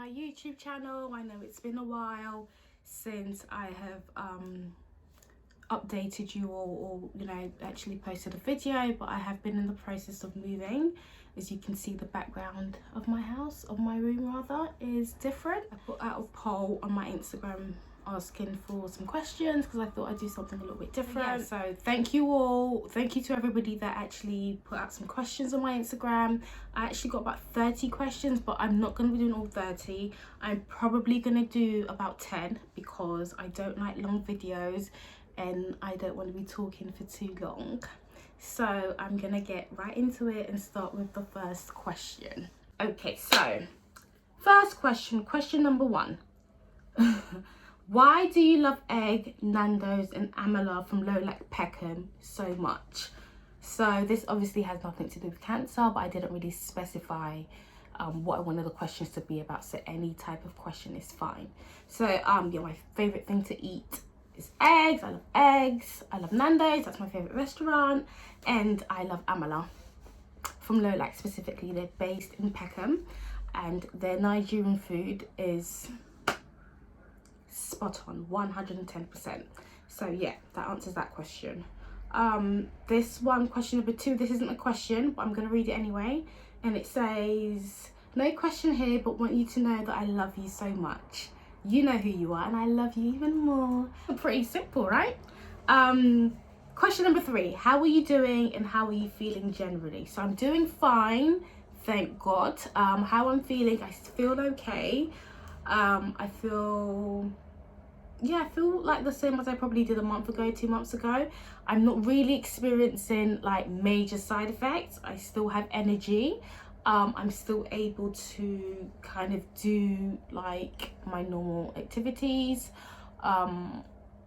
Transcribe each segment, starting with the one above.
my YouTube channel. I know it's been a while since I have updated you all, or actually posted a video, but I have been in the process of moving. As you can see, the background of my house, of my room rather, is different. I put out a poll on my Instagram asking for some questions because I thought I'd do something a little bit different. So thank you all. Thank you to everybody that actually put out some questions on my Instagram. I actually got about 30 questions, but I'm not going to be doing all 30. I'm probably going to do about 10 because I don't like long videos and I don't want to be talking for too long. So I'm gonna get right into it and start with the first question. Okay, so first question number 1. Why do you love Egg, Nando's and Amala from Lolac Peckham so much? So this obviously has nothing to do with cancer, but I didn't really specify what I wanted the questions to be about, so any type of question is fine. So yeah, my favorite thing to eat is eggs. I love eggs. I love Nando's, that's my favorite restaurant, and I love Amala from Lolac specifically. They're based in Peckham and their Nigerian food is spot on, 110%. So yeah, that answers that question. This one, question number 2, this isn't a question, but I'm gonna read it anyway, and it says, no question here, but want you to know that I love you so much. You know who you are and I love you even more. Pretty simple, right? Question number 3, how are you doing and how are you feeling generally? So I'm doing fine, thank God. How I'm feeling, I feel okay. I feel like the same as I probably did a month ago, 2 months ago. I'm not really experiencing like major side effects. I still have energy. I'm still able to kind of do like my normal activities.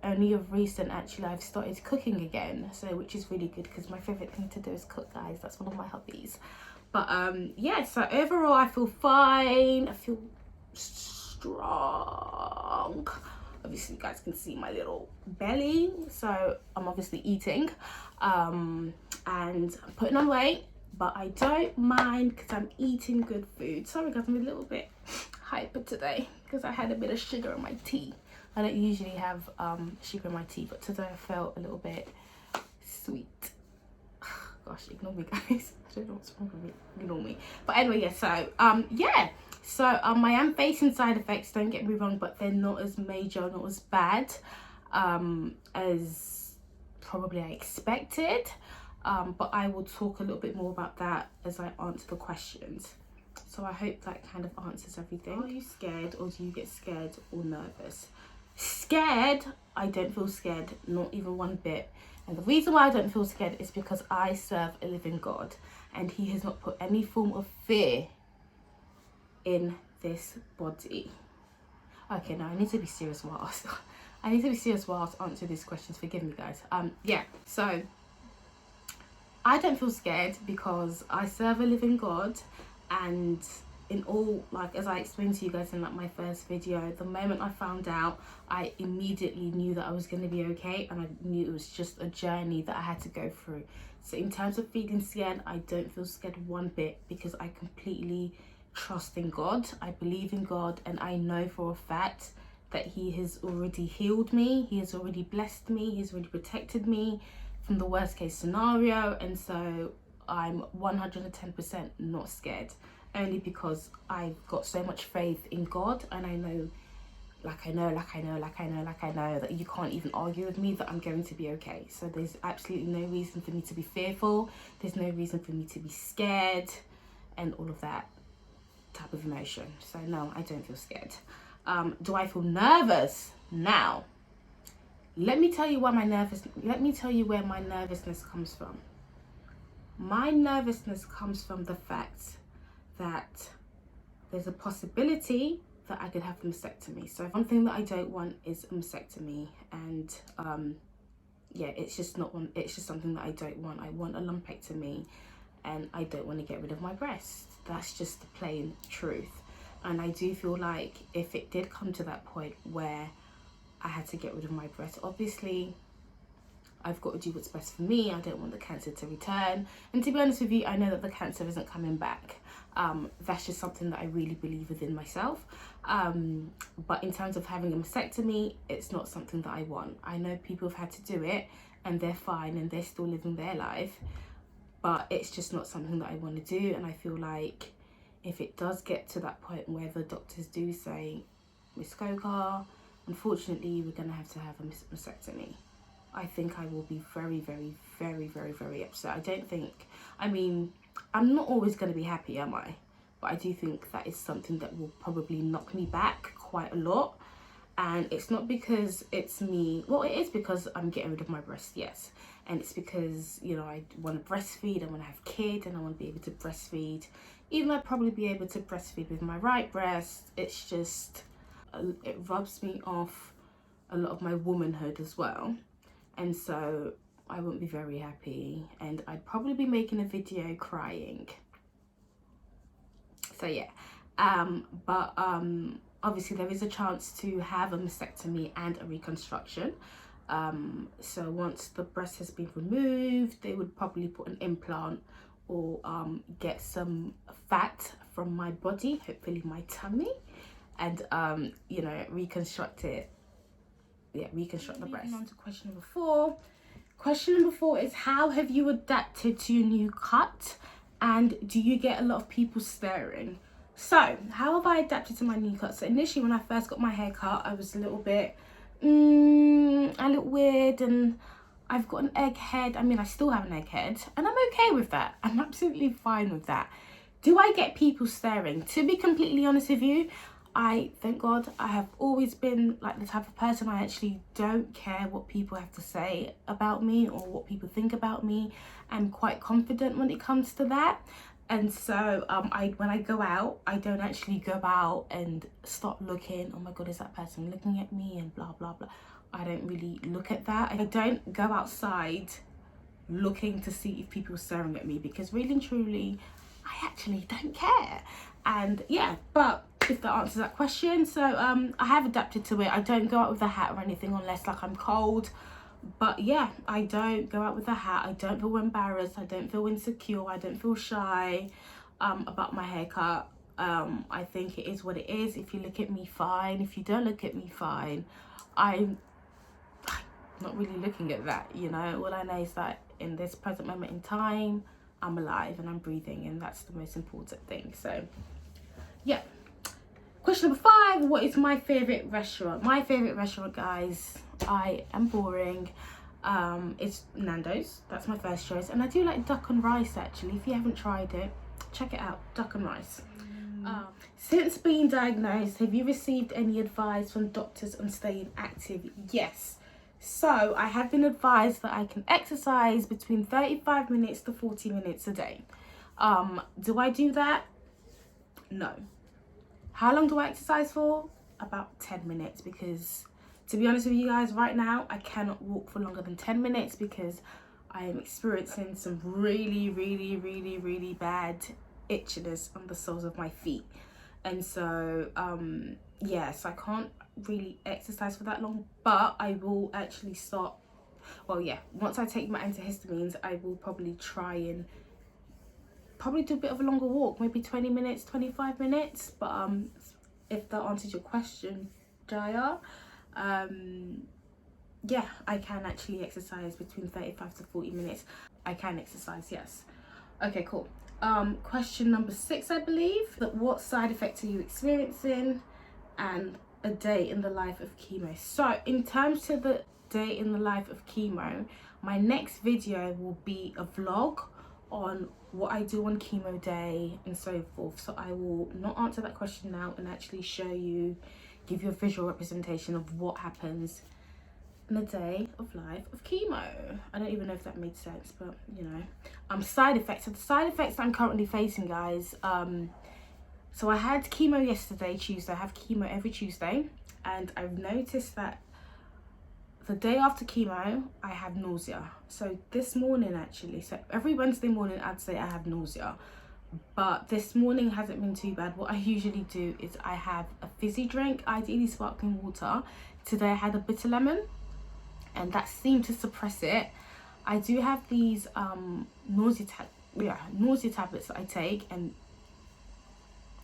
Only of recent actually I've started cooking again, so which is really good because my favorite thing to do is cook, guys. That's one of my hobbies. But yeah, so overall I feel fine. I feel strong. Obviously you guys can see my little belly, so I'm obviously eating and I'm putting on weight, but I don't mind because I'm eating good food. Sorry guys, I'm a little bit hyper today because I had a bit of sugar in my tea. I don't usually have sugar in my tea, but today I felt a little bit sweet. Gosh, ignore me guys. I don't know what's wrong with me. Ignore me. But anyway, yeah, so yeah. So I am facing side effects, don't get me wrong, but they're not as major, not as bad as probably I expected. But I will talk a little bit more about that as I answer the questions. So I hope that kind of answers everything. Are you scared, or do you get scared or nervous? Scared, I don't feel scared, not even one bit. And the reason why I don't feel scared is because I serve a living God and he has not put any form of fear in this body. Okay, now I need to be serious whilst answer these questions. Forgive me guys. Yeah, so I don't feel scared because I serve a living God, and in all, like as I explained to you guys in like my first video, the moment I found out, I immediately knew that I was going to be okay, and I knew it was just a journey that I had to go through. So in terms of feeling scared, I don't feel scared one bit because I completely trust in God. I believe in God, and I know for a fact that he has already healed me, he has already blessed me, he's already protected me from the worst case scenario. And so I'm 110% not scared, only because I've got so much faith in God, and I know that you can't even argue with me that I'm going to be okay. So there's absolutely no reason for me to be fearful, there's no reason for me to be scared and all of that type of emotion. So no, I don't feel scared. Do I feel nervous? Now let me tell you where my nervousness comes from. My nervousness comes from the fact that there's a possibility that I could have a mastectomy. So one thing that I don't want is a mastectomy, and yeah, it's just something that I don't want. I want a lumpectomy, and I don't want to get rid of my breast. That's just the plain truth. And I do feel like if it did come to that point where I had to get rid of my breast, obviously I've got to do what's best for me. I don't want the cancer to return. And to be honest with you, I know that the cancer isn't coming back. That's just something that I really believe within myself. But in terms of having a mastectomy, it's not something that I want. I know people have had to do it and they're fine and they're still living their life, but it's just not something that I want to do. And I feel like if it does get to that point where the doctors do say, Miss Gokar, unfortunately, we're going to have a mastectomy, I think I will be very, very, very, very, very upset. I'm not always going to be happy, am I? But I do think that is something that will probably knock me back quite a lot. And it's not because it's me. Well, it is because I'm getting rid of my breast, yes. And it's because, you know, I want to breastfeed, I want to have kids, and I want to be able to breastfeed. Even though I'd probably be able to breastfeed with my right breast, it's just, it rubs me off a lot of my womanhood as well. And so I won't be very happy, and I'd probably be making a video crying. So yeah, obviously there is a chance to have a mastectomy and a reconstruction. So once the breast has been removed, they would probably put an implant or get some fat from my body, hopefully my tummy, and you know, reconstruct it. Yeah, reconstruct the breast. Moving on to question number 4. Question number 4 is, how have you adapted to your new cut, and do you get a lot of people staring? So how have I adapted to my new cut? So initially when I first got my hair cut, I was a little bit I look weird and I've got an egg head. I mean, I still have an egg head and I'm okay with that. I'm absolutely fine with that. Do I get people staring? To be completely honest with you, thank God, I have always been like the type of person, I actually don't care what people have to say about me or what people think about me. I'm quite confident when it comes to that. And so when I go out, I don't actually go out and start looking, oh my God, is that person looking at me and blah, blah, blah. I don't really look at that. I don't go outside looking to see if people are staring at me, because really and truly, I actually don't care. And yeah, but if that answers that question, so I have adapted to it. I don't go out with a hat or anything unless like I'm cold. But yeah, I don't go out with a hat. I don't feel embarrassed. I don't feel insecure. I don't feel shy about my haircut. I think it is what it is. If you look at me, fine. If you don't look at me, fine. I'm not really looking at that, you know. All I know is that in this present moment in time, I'm alive and I'm breathing, and that's the most important thing. So yeah. Question number 5, what is my favorite restaurant? My favorite restaurant, guys, I am boring, it's Nando's. That's my first choice. And I do like duck and rice, actually. If you haven't tried it, check it out, duck and rice. Since being diagnosed, have you received any advice from doctors on staying active? Yes. So I have been advised that I can exercise between 35 minutes to 40 minutes a day. Do I do that? No. How long do I exercise for? About 10 minutes, because to be honest with you guys, right now I cannot walk for longer than 10 minutes because I am experiencing some really, really, really, really bad itchiness on the soles of my feet. And so yes, I can't really exercise for that long, but I will actually start, well yeah, once I take my antihistamines, I will probably try and do a bit of a longer walk, maybe 20 minutes, 25 minutes. But if that answers your question, Jaya, yeah, I can actually exercise between 35 to 40 minutes. I can exercise, yes. Okay, cool. Question number 6, I believe. What side effects are you experiencing, and a day in the life of chemo? So in terms of the day in the life of chemo, my next video will be a vlog on what I do on chemo day and so forth. So I will not answer that question now and actually show you, give you a visual representation of what happens in a day of life of chemo. I don't even know if that made sense, but you know. Side effects. So the side effects I'm currently facing, guys, so I had chemo yesterday, Tuesday. I have chemo every Tuesday, and I've noticed that the day after chemo, I have nausea. So this morning, actually, so every Wednesday morning, I'd say I have nausea. But this morning hasn't been too bad. What I usually do is I have a fizzy drink, ideally sparkling water. Today I had a bitter lemon. and that seemed to suppress it. I do have these nausea tablets that I take, and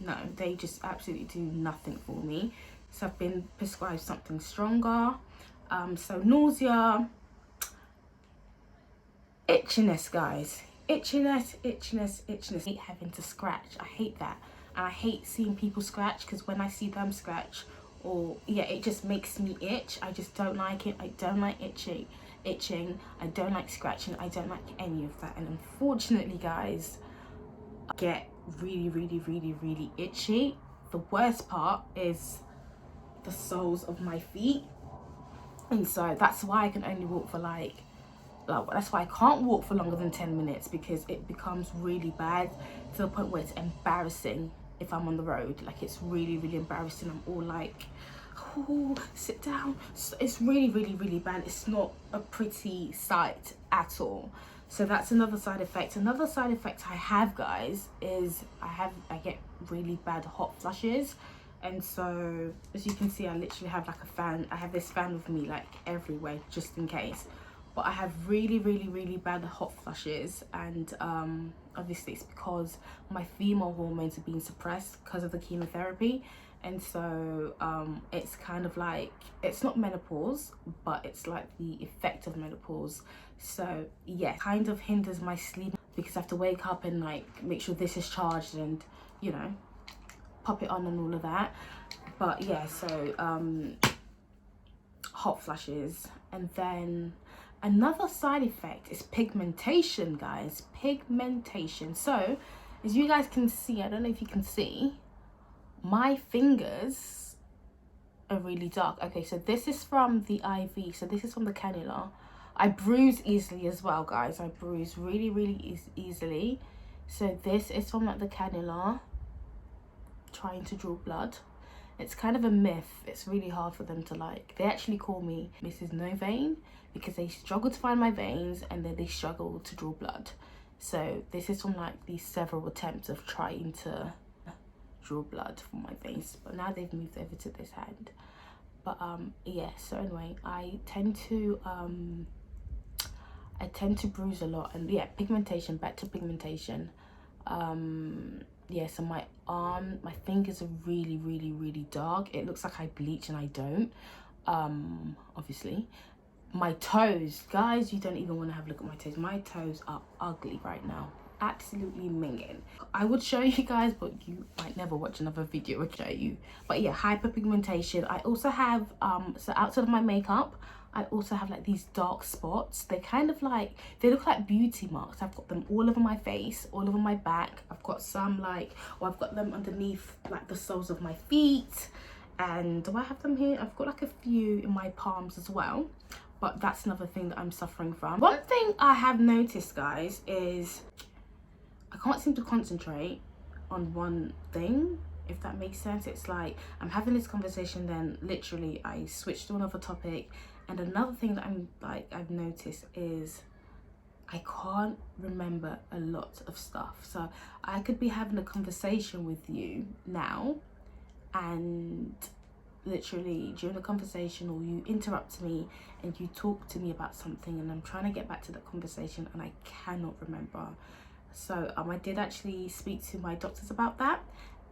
no, they just absolutely do nothing for me. So I've been prescribed something stronger. So nausea, itchiness, guys, itchiness. I hate having to scratch. I hate that, and I hate seeing people scratch, because when I see them scratch, or yeah, it just makes me itch. I just don't like it. I don't like itching. I don't like scratching. I don't like any of that. And unfortunately, guys, I get really itchy. The worst part is the soles of my feet, and so that's why I can only walk for that's why I can't walk for longer than 10 minutes, because it becomes really bad to the point where it's embarrassing if I'm on the road. Like, it's really embarrassing. I'm all like, oh, sit down. It's really bad. It's not a pretty sight at all. So that's another side effect. Another side effect I have, guys, is I get really bad hot flushes. And so, as you can see, I literally have like a fan. I have this fan with me like everywhere, just in case. But I have really bad hot flushes, and obviously it's because my female hormones are being suppressed because of the chemotherapy. And so it's kind of like, it's not menopause, but it's like the effect of menopause. So yeah, kind of hinders my sleep, because I have to wake up and like make sure this is charged and, you know, pop it on and all of that. But yeah, so hot flushes. And then another side effect is pigmentation, guys. Pigmentation. So as you guys can see, I don't know if you can see, my fingers are really dark. Okay, so this is from the IV, so this is from the cannula. I bruise easily as well, guys. I bruise really easily. So this is from like the cannula, trying to draw blood. It's kind of a myth. It's really hard for them to like, they actually call me Mrs. No Vein, because they struggle to find my veins and then they struggle to draw blood. So this is from like these several attempts of trying to draw blood from my veins, but now they've moved over to this hand. But yeah, so anyway, I tend to bruise a lot. And yeah, pigmentation, back to pigmentation. Yeah, so my arm, my fingers are really dark. It looks like I bleach and I don't, obviously. My toes, guys, you don't even want to have a look at my toes. My toes are ugly right now, absolutely minging. I would show you guys, but you might never watch another video or show you. But yeah, hyperpigmentation. I also have so outside of my makeup, I also have like these dark spots. They're kind of like, they look like beauty marks. I've got them all over my face, all over my back. I've got some like, or I've got them underneath like the soles of my feet. And do I have them here? I've got like a few in my palms as well. But that's another thing that I'm suffering from. One thing I have noticed, guys, is I can't seem to concentrate on one thing, if that makes sense. It's like I'm having this conversation, then literally I switch to another topic. And another thing that I've noticed is I can't remember a lot of stuff. So I could be having a conversation with you now, and literally during the conversation, or you interrupt me and you talk to me about something, and I'm trying to get back to that conversation and I cannot remember. So I did actually speak to my doctors about that,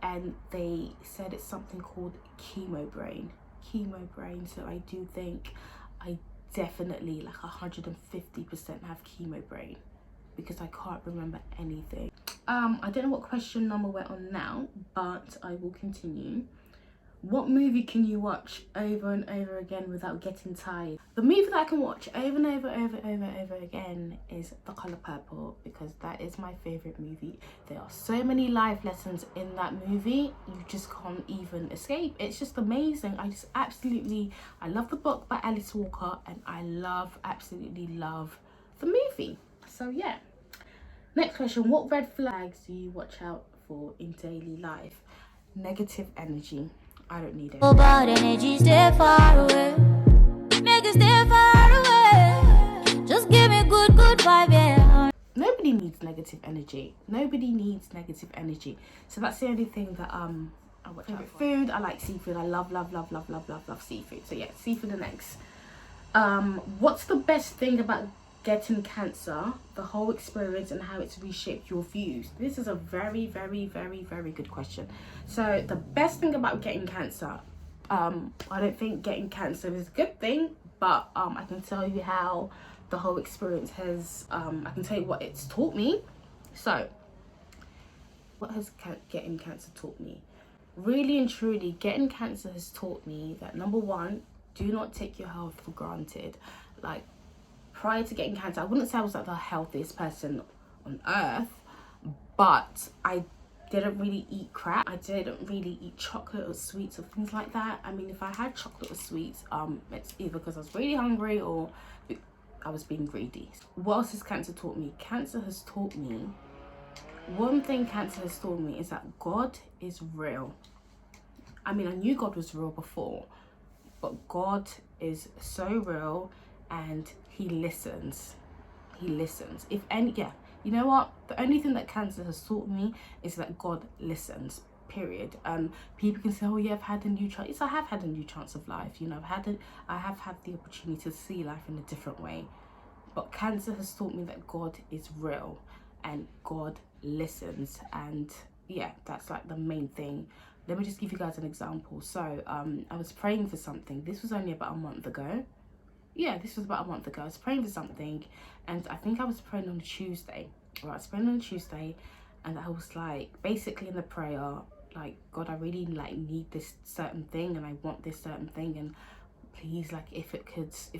and they said it's something called chemo brain. So I do think I definitely like 150% have chemo brain, because I can't remember anything. I don't know what question number we're on now, but I will continue. What movie can you watch over and over again without getting tired? The movie that I can watch over and over again is The Colour Purple, because that is my favourite movie. There are so many life lessons in that movie, you just can't even escape. It's just amazing. I love the book by Alice Walker, and I absolutely love the movie. So yeah. Next question, what red flags do you watch out for in daily life? Negative energy. I don't need it. Bad energy, stay far away. Make it stay far away. Just give me good vibe, yeah. Nobody needs negative energy. So that's the only thing that I watch out for. Food, I like seafood. I love seafood. So yeah, seafood and eggs. What's the best thing about getting cancer, the whole experience, and how it's reshaped your views? This is a very, very, very, very good question. So the best thing about getting cancer, I don't think getting cancer is a good thing, but I can tell you how the whole experience has, I can tell you what it's taught me. So what has getting cancer taught me? Really and truly, getting cancer has taught me that, number one, do not take your health for granted. Like, prior to getting cancer, I wouldn't say I was like the healthiest person on earth, but I didn't really eat crap. I didn't really eat chocolate or sweets or things like that. I mean, if I had chocolate or sweets, it's either because I was really hungry or I was being greedy. What else has cancer taught me? Cancer has taught me, one thing cancer has taught me is that God is real. I mean, I knew God was real before, but God is so real, and he listens. He listens. If any, yeah, you know what? The only thing that cancer has taught me is that God listens. Period. People can say, "Oh, yeah, I've had a new chance." Yes, I have had a new chance of life. You know, I have had the opportunity to see life in a different way. But cancer has taught me that God is real, and God listens. And yeah, that's like the main thing. Let me just give you guys an example. So I was praying for something. This was only about a month ago. Yeah, this was about a month ago. I was praying for something, and I think I was praying on a Tuesday. Right, I was praying on a Tuesday, and I was like, basically in the prayer, like, God, I really like need this certain thing, and I want this certain thing, and please, like, if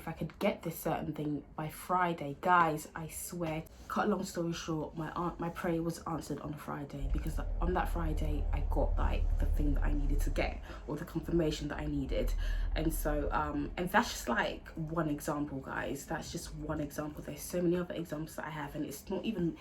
I could get this certain thing by Friday. Guys, I swear, cut a long story short, my prayer was answered on a Friday, because on that Friday I got like the thing that I needed to get, or the confirmation that I needed. And so and that's just like one example, guys. That's just one example. There's so many other examples that I have, and it's not even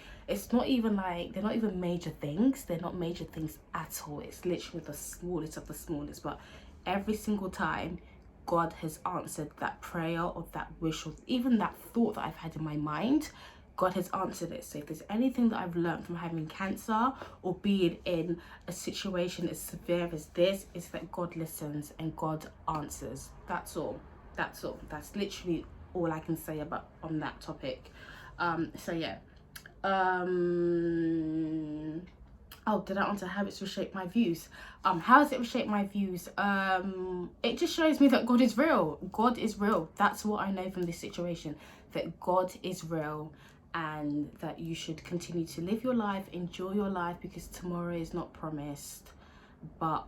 like, they're not even major things. They're not major things at all. It's literally the smallest of the smallest, but every single time God has answered that prayer or that wish or even that thought that I've had in my mind. God has answered it. So if there's anything that I've learned from having cancer or being in a situation as severe as this, is that God listens and God answers. That's all. That's all. That's literally all I can say about on that topic. So yeah. Oh, did I answer how it's reshaped my views? How has it reshaped my views? It just shows me that God is real. God is real. That's what I know from this situation, that God is real, and that you should continue to live your life, enjoy your life, because tomorrow is not promised. But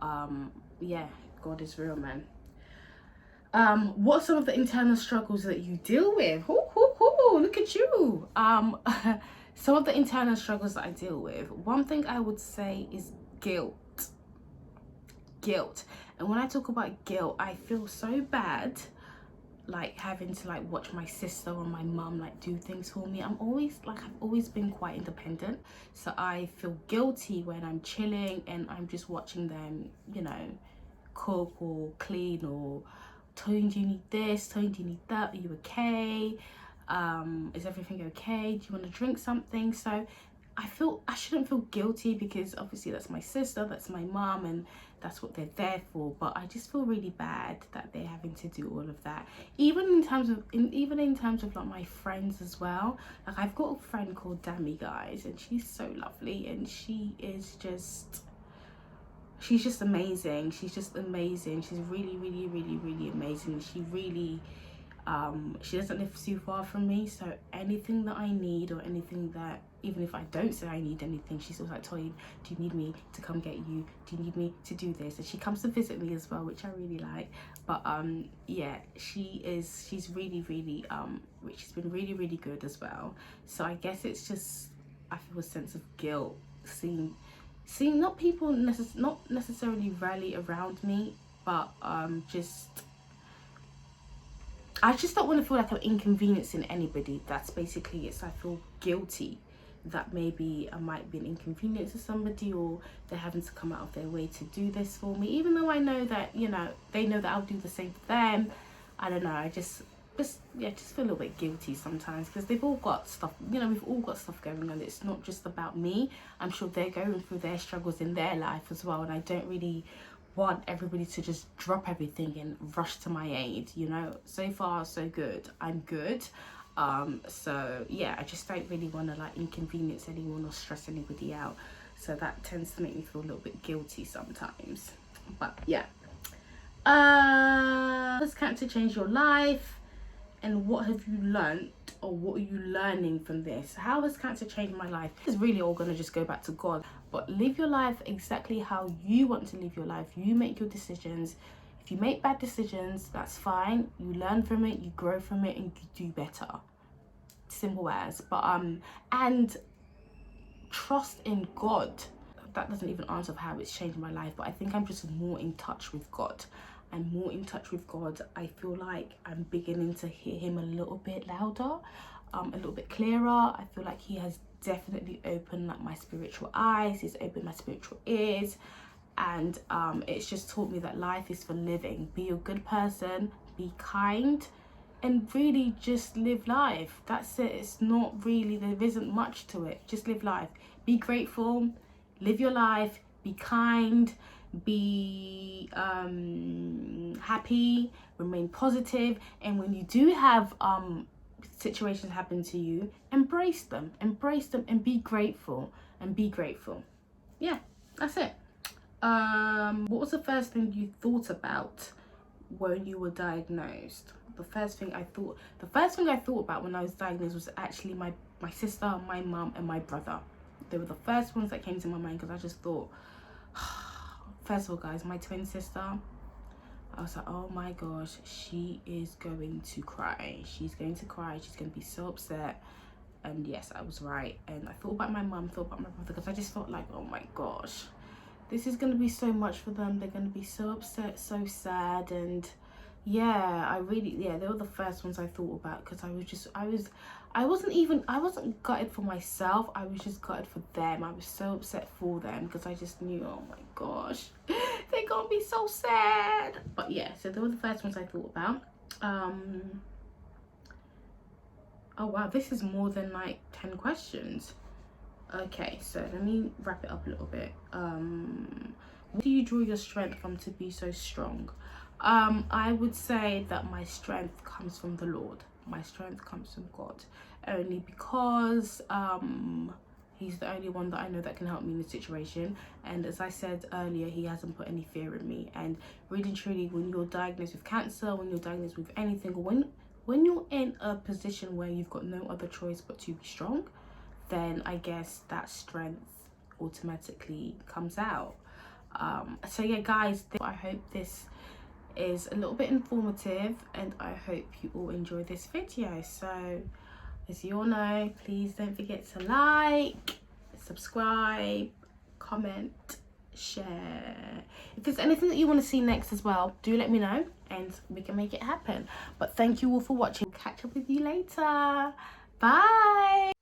yeah, God is real, man. What are some of the internal struggles that you deal with? Look at you. Some of the internal struggles that I deal with. One thing I would say is guilt. And when I talk about guilt, I feel so bad, like having to like watch my sister or my mum like do things for me. I've always been quite independent, so I feel guilty when I'm chilling and I'm just watching them, you know, cook or clean, or, Tony, do you need this? Tony, do you need that? Are you okay? Is everything okay? Do you want to drink something? So I shouldn't feel guilty, because obviously that's my sister, that's my mom, and that's what they're there for. But I just feel really bad that they're having to do all of that, even in terms of like my friends as well. Like, I've got a friend called Dami, guys, and she's so lovely, and she's just amazing. She's just amazing. She's really, really, really, really amazing. She doesn't live too far from me, so anything that I need, or anything that, even if I don't say I need anything, she's always like, Toyin, do you need me to come get you? Do you need me to do this? And she comes to visit me as well, which I really like. But yeah, she's really, really she's been really, really good as well. So I guess it's just, I feel a sense of guilt seeing not people not necessarily rally around me, but I just don't want to feel like I'm inconveniencing anybody. That's basically it. So I feel guilty that maybe I might be an inconvenience to somebody, or they're having to come out of their way to do this for me, even though I know that, you know, they know that I'll do the same for them. I don't know, I just feel a little bit guilty sometimes, because they've all got stuff, you know, we've all got stuff going on. It's not just about me. I'm sure they're going through their struggles in their life as well, and I don't really want everybody to just drop everything and rush to my aid, you know. So far so good, I'm good. So yeah, I just don't really want to like inconvenience anyone or stress anybody out, so that tends to make me feel a little bit guilty sometimes. But yeah, how does Cancer change your life, and what have you learned, or what are you learning from this? How has Cancer changed my life? It's really all gonna just go back to God, but live your life exactly how you want to live your life. You make your decisions. If you make bad decisions, that's fine. You learn from it, you grow from it, and you do better. Simple as. But and trust in God. That doesn't even answer how it's changed my life, but I think I'm just more in touch with God. I'm more in touch with God. I feel like I'm beginning to hear him a little bit louder, a little bit clearer. I feel like he has definitely opened up my spiritual eyes. He's opened my spiritual ears, and it's just taught me that life is for living. Be a good person, be kind, and really just live life. That's it. It's not really, there isn't much to it. Just live life. Be grateful, live your life, be kind, be happy, remain positive, and when you do have situations happen to you, embrace them and be grateful, yeah, that's it. What was the first thing you thought about when you were diagnosed? The first thing I thought about when I was diagnosed was actually my sister, my mum, and my brother. They were the first ones that came to my mind, because I just thought, first of all, guys, my twin sister, I was like, oh my gosh, she is going to cry. She's going to cry. She's going to be so upset. And yes, I was right. And I thought about my mum, thought about my brother, because I just felt like, oh my gosh, this is going to be so much for them. They're going to be so upset, so sad. And yeah, they were the first ones I thought about, because I wasn't gutted for myself. I was just gutted for them. I was so upset for them, because I just knew, oh my gosh, they're gonna be so sad. But yeah, so they were the first ones I thought about. Oh wow, this is more than like 10 questions. Okay, so let me wrap it up a little bit. Where do you draw your strength from to be so strong? I would say that my strength comes from the Lord. My strength comes from God, only because he's the only one that I know that can help me in this situation. And as I said earlier, he hasn't put any fear in me. And really truly, when you're diagnosed with cancer, when you're diagnosed with anything, or when you're in a position where you've got no other choice but to be strong, then I guess that strength automatically comes out. So yeah, guys, I hope this is a little bit informative, and I hope you all enjoy this video. So as you all know, please don't forget to like, subscribe, comment, share. If there's anything that you want to see next as well, do let me know and we can make it happen. But thank you all for watching. Catch up with you later. Bye.